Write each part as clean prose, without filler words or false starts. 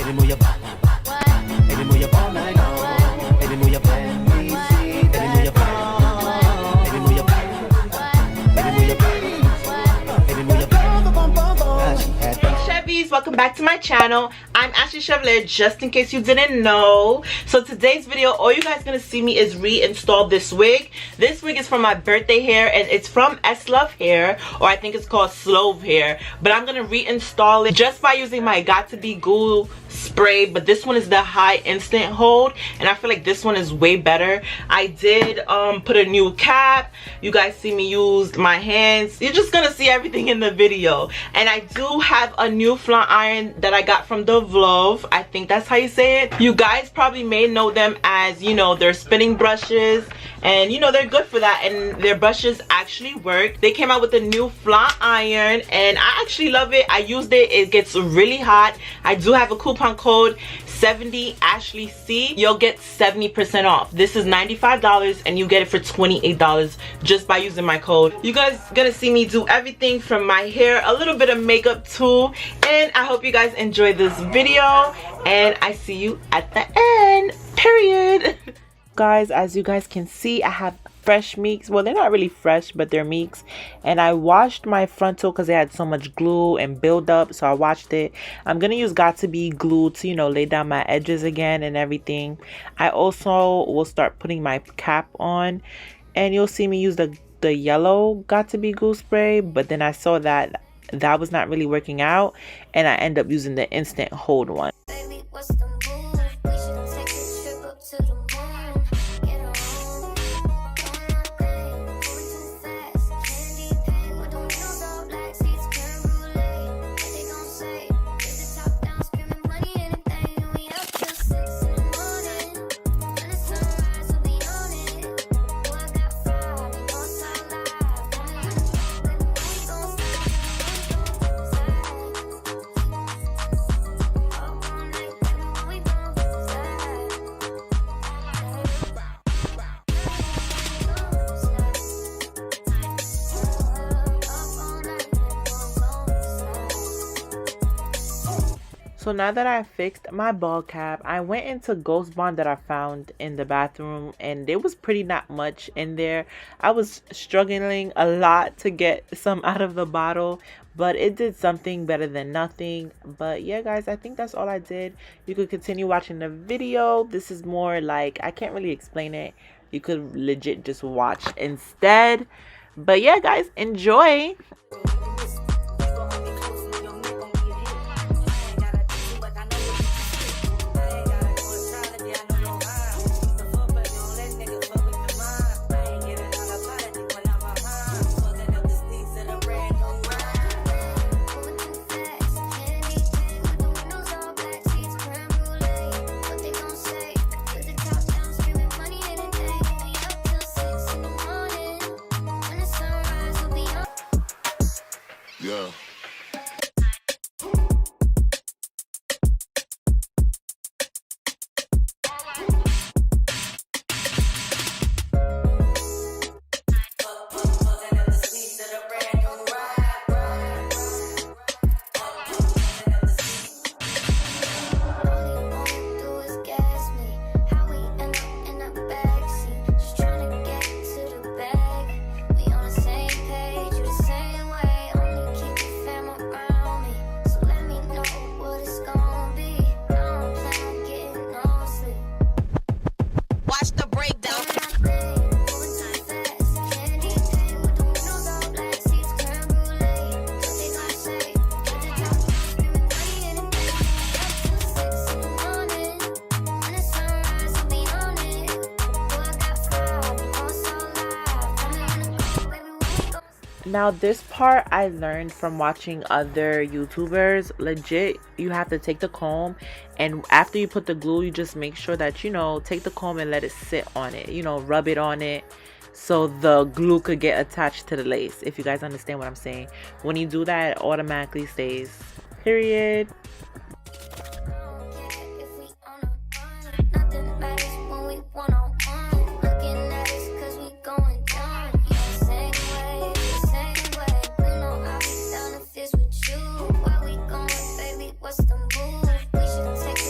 Baby, move your body. Baby, move your body like no. Baby, move your body. Baby, move your body. Baby, move your body. Baby, move your body. Baby, move your body. Hey Chevies, welcome back to my channel. I'm actually Chevalier, just in case you didn't know. So today's video, all you guys gonna see me is reinstall this wig. This wig is for my birthday hair, and it's from SLOVE hair, or I think it's called SLOVE hair. But I'm gonna reinstall it just by using my Got To Be Glue spray. But this one is the high instant hold, and I feel like this one is way better. I did put a new cap. You guys see me use my hands. You're just gonna see everything in the video. And I do have a new flat iron that I got from Duvolle. I think that's how you say it. You guys probably may know them as, you know, they're spinning brushes, and you know they're good for that, and their brushes actually work. They came out with a new flat iron, and I actually love it. I used it. It gets really hot. I do have a coupon code 70 Ashley C. You'll get 70% off. This is $95 and you get it for $28 just by using my code. You guys gonna see me do everything from my hair, a little bit of makeup too, and I hope you guys enjoy this video, and I see you at the end, period. Guys, as you guys can see, I have fresh meeks. Well, they're not really fresh, but they're meeks, and I washed my frontal because they had so much glue and buildup, so I washed it. I'm gonna use Got To Be glue to, you know, lay down my edges again and everything. I also will start putting my cap on, and you'll see me use the yellow Got To Be glue spray, but then I saw that that was not really working out, and I end up using the instant hold one. Baby, what's the move? We should take a trip up to the moon. Get on. So now that I fixed my ball cap, I went into Ghost Bond that I found in the bathroom, and there was pretty not much in there. I was struggling a lot to get some out of the bottle, but it did something better than nothing. But yeah guys, I think that's all I did. You could continue watching the video. This is more like, I can't really explain it. You could legit just watch instead. But yeah guys, enjoy. Yeah. Now this part I learned from watching other YouTubers. Legit, you have to take the comb, and after you put the glue, you just make sure that, you know, take the comb and let it sit on it, you know, rub it on it so the glue could get attached to the lace, if you guys understand what I'm saying. When you do that, it automatically stays, period. What's the move? We should take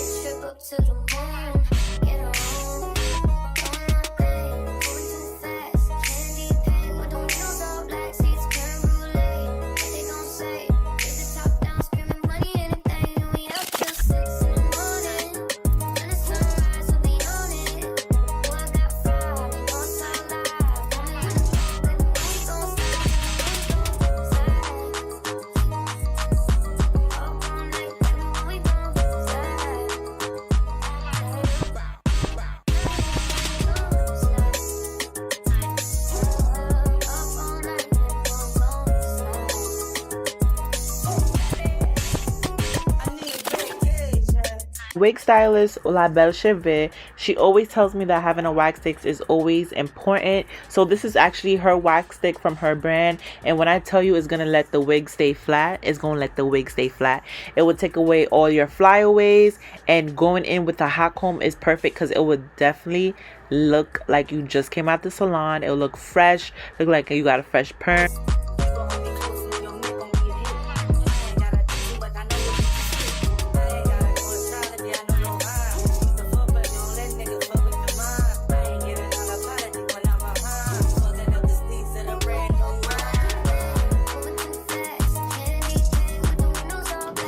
Wig stylist La Belle Chevalier, she always tells me that having a wax stick is always important. So this is actually her wax stick from her brand, and when I tell you it's gonna let the wig stay flat, it's gonna let the wig stay flat. It will take away all your flyaways, and going in with a hot comb is perfect because it would definitely look like you just came out the salon. It will look fresh, look like you got a fresh perm.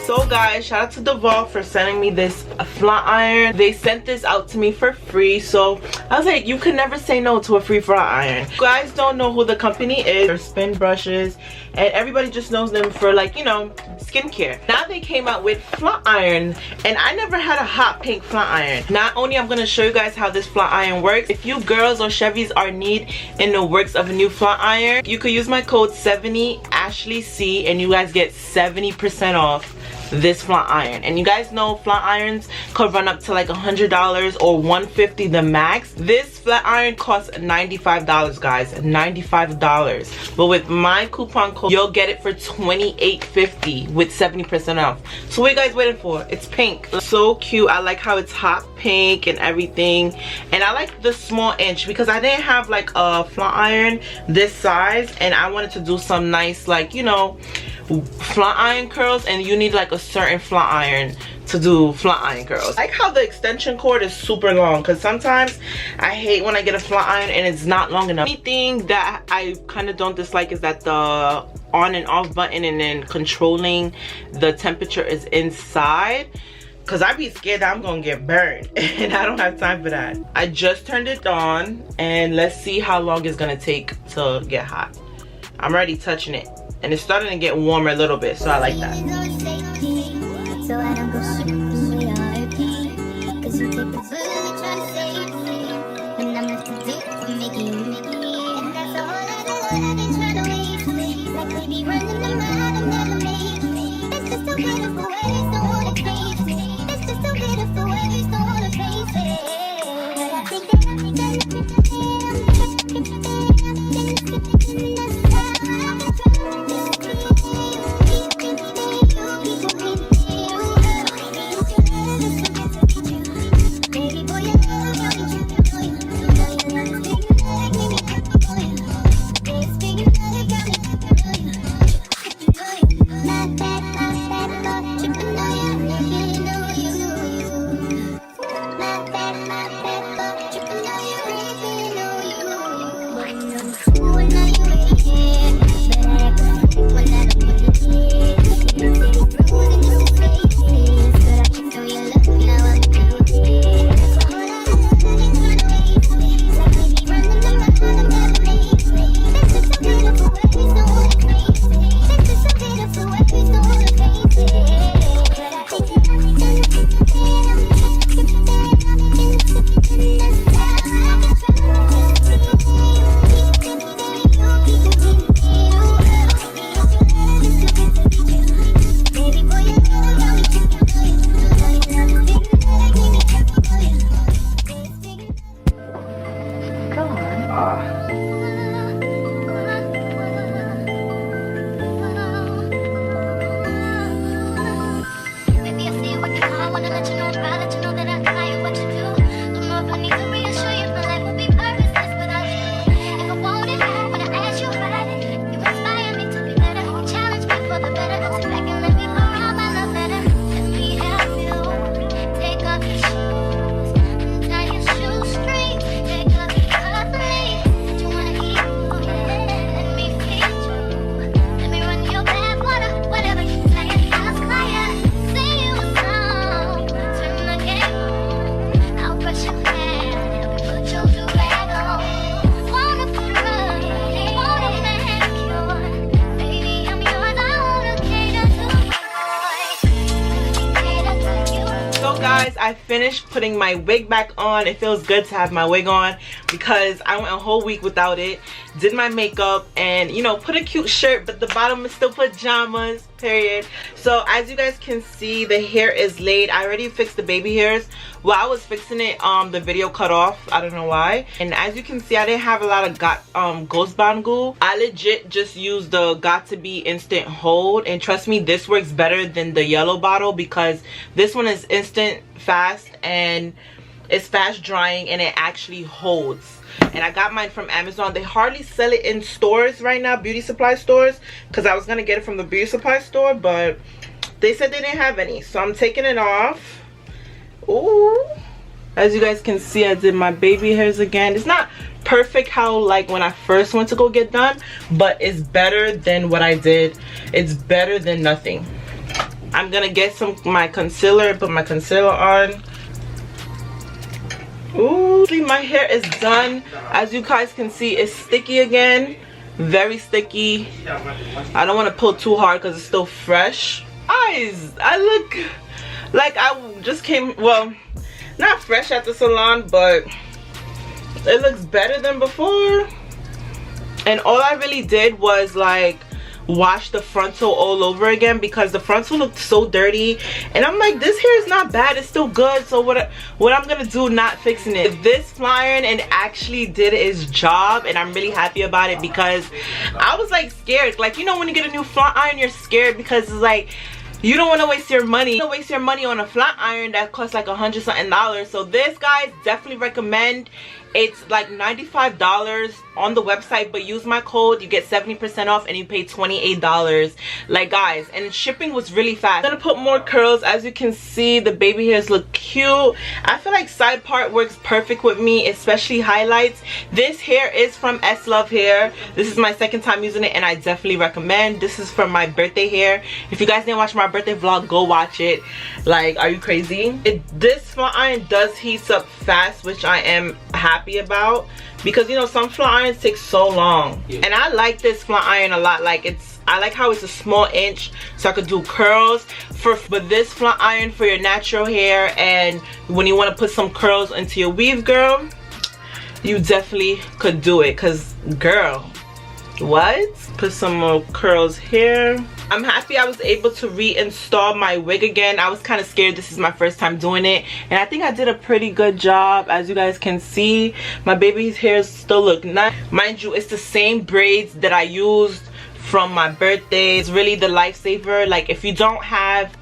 So guys, shout out to Duvolle for sending me this flat iron. They sent this out to me for free, so I was like, you can never say no to a free flat iron. You guys don't know who the company is. They're spin brushes, and everybody just knows them for, like, you know, skincare. Now they came out with flat iron, and I never had a hot pink flat iron. Not only I'm gonna show you guys how this flat iron works. If you girls or Chevys are in need in the works of a new flat iron, you could use my code 70AshleyC and you guys get 70% off this flat iron. And you guys know flat irons could run up to like $100 or $150 the max. This flat iron costs $95, guys, $95. But with my coupon code, you'll get it for $28.50 with 70% off. So what are you guys waiting for? It's pink. So cute. I like how it's hot pink and everything, and I like the small inch because I didn't have like a flat iron this size, and I wanted to do some nice, like, you know, flat iron curls, and you need like a certain flat iron to do flat iron curls. I like how the extension cord is super long, because sometimes I hate when I get a flat iron and it's not long enough. Anything that I kind of don't dislike is that the on and off button and then controlling the temperature is inside, because I be scared that I'm gonna get burned and I don't have time for that. I just turned it on, and let's see how long it's gonna take to get hot. I'm already touching it, and it's starting to get warmer a little bit, so I like that. So I don't go shooting with RP, 'cause you take the bullet and try to save me, and I'm left to do making you, and that's all I do. I've been trying to waste me, like baby running them out and never make me. It's just so beautiful, ways don't wanna face me. It's just so beautiful, ways don't wanna face it. But I think that guys, I finished putting my wig back on. It feels good to have my wig on because I went a whole week without it. Did my makeup and, you know, put a cute shirt, but the bottom is still pajamas. period. So as you guys can see, the hair is laid. I already fixed the baby hairs. While I was fixing it, the video cut off. I don't know why. And as you can see, I didn't have a lot of Ghost Bond glue. I legit just used the Got To Be Instant Hold, and trust me, this works better than the yellow bottle because this one is instant, fast, and it's fast drying, and it actually holds. And I got mine from Amazon. They hardly sell it in stores right now, beauty supply stores, because I was gonna get it from the beauty supply store, but they said they didn't have any, so I'm taking it off. Ooh, as you guys can see, I did my baby hairs again. It's not perfect how like when I first went to go get done, but it's better than what I did. It's better than nothing. I'm gonna get my concealer, put my concealer on. Ooh, see, my hair is done. As you guys can see, it's sticky again, very sticky. I don't want to pull too hard because it's still fresh. Guys, I look like I just came, well, not fresh at the salon, but it looks better than before. And all I really did was like wash the frontal all over again because the frontal looked so dirty, and I'm like, this hair is not bad, it's still good. So what I'm gonna do, not fixing it. This flat iron, and actually did its job, and I'm really happy about it because I was like scared. Like, you know, when you get a new flat iron, you're scared because it's like you don't want to waste your money. You don't waste your money on a flat iron that costs like $100 something. So this, guys, definitely recommend. It's like $95 on the website, but use my code, you get 70% off, and you pay $28. Like, guys, and shipping was really fast. I'm gonna put more curls. As you can see, the baby hairs look cute. I feel like side part works perfect with me, especially highlights. This hair is from SLOVE hair. This is my second time using it, and I definitely recommend. This is from my birthday hair. If you guys didn't watch my birthday vlog, go watch it. Like, are you crazy? This flat iron does heat up fast, which I am happy about, because you know some flat irons take so long. And I like this flat iron a lot. Like, I like how it's a small inch, so I could do curls. But this flat iron for your natural hair, and when you want to put some curls into your weave, girl, you definitely could do it. Cause girl, what? Put some more curls here. I'm happy I was able to reinstall my wig again. I was kind of scared. This is my first time doing it, and I think I did a pretty good job. As you guys can see, my baby's hair still look nice. Mind you, it's the same braids that I used from my birthday. It's really the lifesaver. Like, if you don't have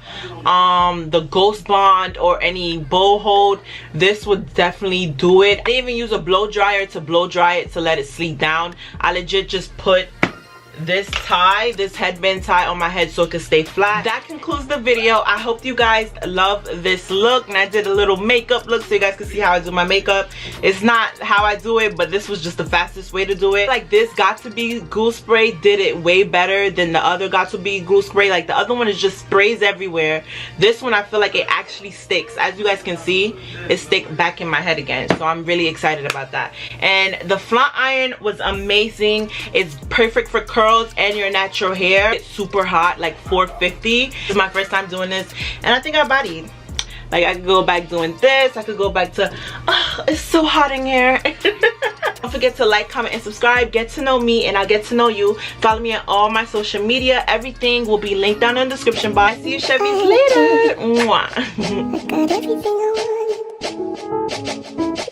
the Ghost Bond or any bow hold, this would definitely do it. I didn't even use a blow dryer to blow dry it to let it sleep down. I legit just put this headband tie on my head so it could stay flat. That concludes the video. I hope you guys love this look, and I did a little makeup look so you guys can see how I do my makeup. It's not how I do it, but this was just the fastest way to do it. Like, this Got To Be glue spray did it way better than the other Got To Be glue spray. Like, the other one is just sprays everywhere. This one, I feel like it actually sticks. As you guys can see, it sticks back in my head again, so I'm really excited about that. And the flat iron was amazing. It's perfect for curls and your natural hair. It's super hot, like 450. This is my first time doing this, and I think I bodied. Like, I could go back doing this. I could go back to, oh, it's so hot in here. Don't forget to like, comment, and subscribe. Get to know me, and I'll get to know you. Follow me on all my social media. Everything will be linked down in the description box. See you Chevies later. Mwah. I got everything I want.